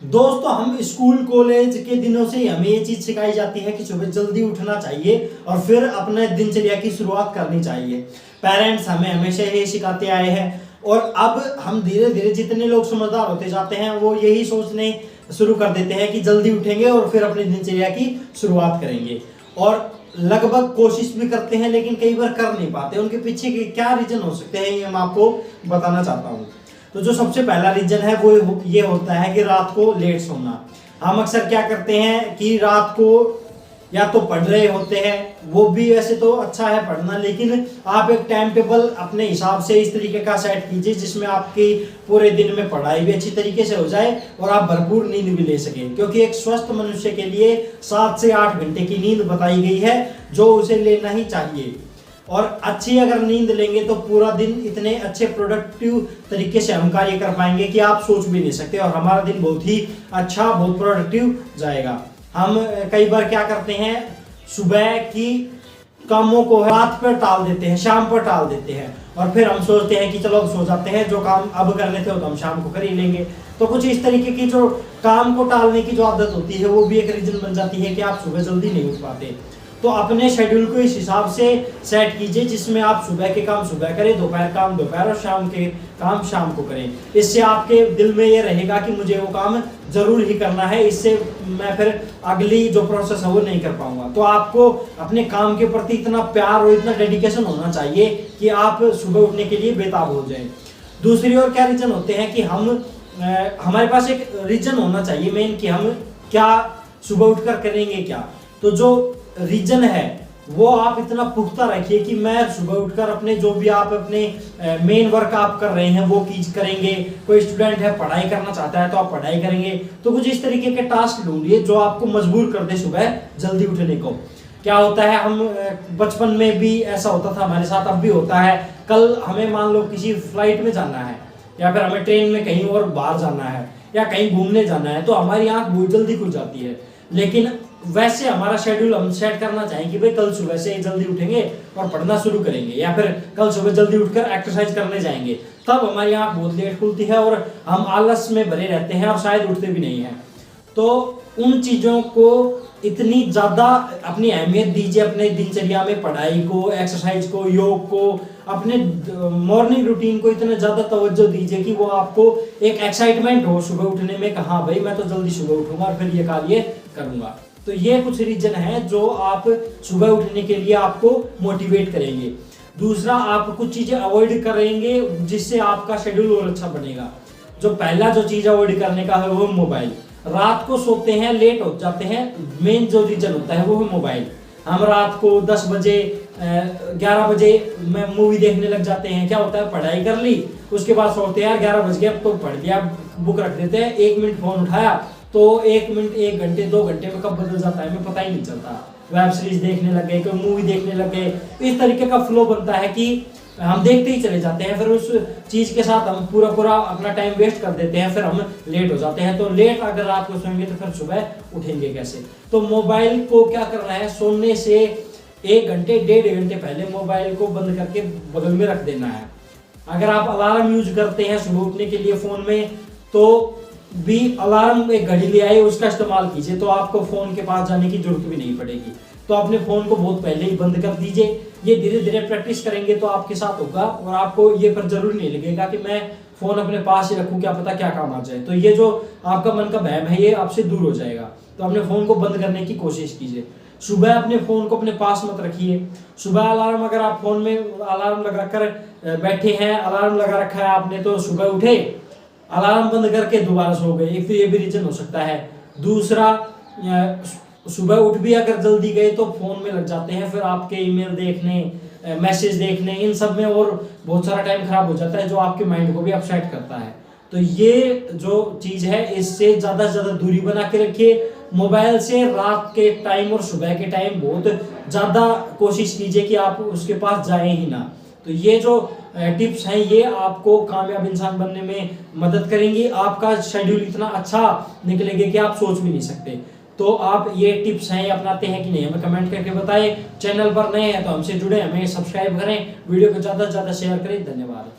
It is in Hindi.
दोस्तों, हम स्कूल कॉलेज के दिनों से ही हमें ये चीज सिखाई जाती है कि सुबह जल्दी उठना चाहिए और फिर अपने दिनचर्या की शुरुआत करनी चाहिए। पेरेंट्स हमें हमेशा यही सिखाते आए हैं और अब हम धीरे धीरे जितने लोग समझदार होते जाते हैं वो यही सोचने शुरू कर देते हैं कि जल्दी उठेंगे और फिर अपनी दिनचर्या की शुरुआत करेंगे और लगभग कोशिश भी करते हैं लेकिन कई बार कर नहीं पाते। उनके पीछे के क्या रीजन हो सकते हैं ये मैं आपको बताना चाहता हूँ। तो जो सबसे पहला रीजन है वो ये होता है कि रात को लेट सोना। हम अक्सर क्या करते हैं कि रात को या तो पढ़ रहे होते हैं, वो भी वैसे तो अच्छा है पढ़ना, लेकिन आप एक टाइम टेबल अपने हिसाब से इस तरीके का सेट कीजिए जिसमें आपकी पूरे दिन में पढ़ाई भी अच्छी तरीके से हो जाए और आप भरपूर नींद भी ले सकें। क्योंकि एक स्वस्थ मनुष्य के लिए 7 से 8 घंटे की नींद बताई गई है जो उसे लेना ही चाहिए। और अच्छी अगर नींद लेंगे तो पूरा दिन इतने अच्छे प्रोडक्टिव तरीके से हम कार्य कर पाएंगे कि आप सोच भी नहीं सकते और हमारा दिन बहुत ही अच्छा, बहुत प्रोडक्टिव जाएगा। हम कई बार क्या करते हैं, सुबह की कामों को रात पर टाल देते हैं, शाम पर टाल देते हैं और फिर हम सोचते हैं कि चलो अब सो जाते हैं, जो काम अब करने थे तो हम शाम को कर ही लेंगे। तो कुछ इस तरीके की जो काम को टालने की जो आदत होती है वो भी एक रीजन बन जाती है कि आप सुबह जल्दी नहीं उठ पाते। तो अपने शेड्यूल को इस हिसाब से सेट कीजिए जिसमें आप सुबह के काम सुबह करें, दोपहर काम दोपहर और शाम के काम शाम को करें। इससे आपके दिल में ये रहेगा कि मुझे वो काम जरूर ही करना है, इससे मैं फिर अगली जो प्रोसेस है वो नहीं कर पाऊंगा। तो आपको अपने काम के प्रति इतना प्यार और इतना डेडिकेशन होना चाहिए कि आप सुबह उठने के लिए बेताब हो जाएं। दूसरी ओर क्या रीजन होते हैं कि हमारे पास एक रीजन होना चाहिए मेन कि हम क्या सुबह उठकर करेंगे क्या। तो जो रीजन है वो आप इतना पुख्ता रखिए कि मैं सुबह उठकर अपने जो भी आप अपने मेन वर्क आप कर रहे हैं वो चीज करेंगे। कोई स्टूडेंट है पढ़ाई करना चाहता है तो आप पढ़ाई करेंगे। तो कुछ इस तरीके के टास्क ढूंढिए जो आपको मजबूर कर दे सुबह जल्दी उठने को। क्या होता है, हम बचपन में भी ऐसा होता था हमारे साथ, अब भी होता है। कल हमें मान लो किसी फ्लाइट में जाना है या फिर हमें ट्रेन में कहीं और बाहर जाना है या कहीं घूमने जाना है तो हमारी आंख बहुत जल्दी खुल जाती है। लेकिन वैसे हमारा शेड्यूल हम सेट करना चाहिए कि भाई कल सुबह से जल्दी उठेंगे और पढ़ना शुरू करेंगे या फिर कल सुबह जल्दी उठकर एक्सरसाइज करने जाएंगे। तब हमारी आंख बहुत लेट खुलती है और हम आलस में भरे रहते हैं और शायद उठते भी नहीं हैं। तो उन चीज़ों को इतनी ज़्यादा अपनी अहमियत दीजिए अपने दिनचर्या में, पढ़ाई को, एक्सरसाइज को, योग को, अपने मॉर्निंग रूटीन को इतना ज़्यादा तवज्जो दीजिए कि वो आपको एक एक्साइटमेंट हो सुबह उठने में कि हाँ भाई मैं तो जल्दी सुबह उठूंगा और फिर ये कार्य करूंगा। तो ये कुछ रीजन है जो आप सुबह उठने के लिए आपको मोटिवेट करेंगे। दूसरा, आप कुछ चीज़ें अवॉइड करेंगे जिससे आपका शेड्यूल और अच्छा बनेगा। जो पहला जो चीज़ अवॉइड करने का है वो मोबाइल। रात को सोते हैं, लेट हो जाते हैं, मेन जो रीजन होता है वो है मोबाइल। हम रात को 10 बजे 11 बजे में मूवी देखने लग जाते हैं। क्या होता है, पढ़ाई कर ली उसके बाद सोते हैं, यार 11 बज गया तो पढ़ लिया, बुक रख देते हैं, 1 मिनट फोन उठाया तो 1 मिनट 1 घंटे 2 घंटे में कब बदल जाता है हमें पता ही नहीं चलता। वेब सीरीज देखने लग गए, कोई मूवी देखने लग गए, इस तरीके का फ्लो बनता है कि हम देखते ही चले जाते हैं। फिर उस चीज के साथ हम पूरा अपना टाइम वेस्ट कर देते हैं, फिर हम लेट हो जाते हैं। तो लेट अगर रात को सोएंगे तो फिर सुबह उठेंगे कैसे। तो मोबाइल को क्या करना है, सोने से 1 घंटे 1.5 घंटे पहले मोबाइल को बंद करके बगल में रख देना है। अगर आप अलार्म यूज करते हैं सुबह उठने के लिए फोन में तो भी अलार्म एक घड़ी ले आए उसका इस्तेमाल कीजिए, तो आपको फोन के पास जाने की जरूरत भी नहीं पड़ेगी। तो अपने फोन को बहुत पहले ही बंद कर दीजिए। ये धीरे धीरे प्रैक्टिस करेंगे तो आपके साथ होगा और आपको ये पर जरूरी नहीं लगेगा कि मैं फोन अपने पास ही रखूं, क्या पता क्या काम आ जाए। तो ये जो आपका मन का वहम है ये आपसे दूर हो जाएगा। तो अपने फोन को बंद करने की कोशिश कीजिए। सुबह अपने फोन को अपने पास मत रखिए। सुबह अलार्म, अगर आप फोन में अलार्म लगाकर बैठे हैं, अलार्म लगा रखा है आपने, तो सुबह उठे अलार्म बंद करके दोबारा सो गए, एक तो ये भी रीजन हो सकता है। दूसरा, सुबह उठ भी अगर जल्दी गए तो फोन में लग जाते हैं, फिर आपके ईमेल देखने, मैसेज देखने, इन सब में और बहुत सारा टाइम खराब हो जाता है जो आपके माइंड को भी अपसेट करता है। तो ये जो चीज है इससे ज्यादा से ज्यादा दूरी बना के रखिए। मोबाइल से रात के टाइम और सुबह के टाइम बहुत ज्यादा कोशिश कीजिए कि आप उसके पास जाए ही ना। तो ये जो टिप्स हैं ये आपको कामयाब इंसान बनने में मदद करेंगी। आपका शेड्यूल इतना अच्छा निकलेगा कि आप सोच भी नहीं सकते। तो आप ये टिप्स हैं ये अपनाते हैं कि नहीं, हमें कमेंट करके बताएं। चैनल पर नए हैं तो हमसे जुड़े, हमें सब्सक्राइब करें, वीडियो को ज़्यादा से ज़्यादा शेयर करें। धन्यवाद।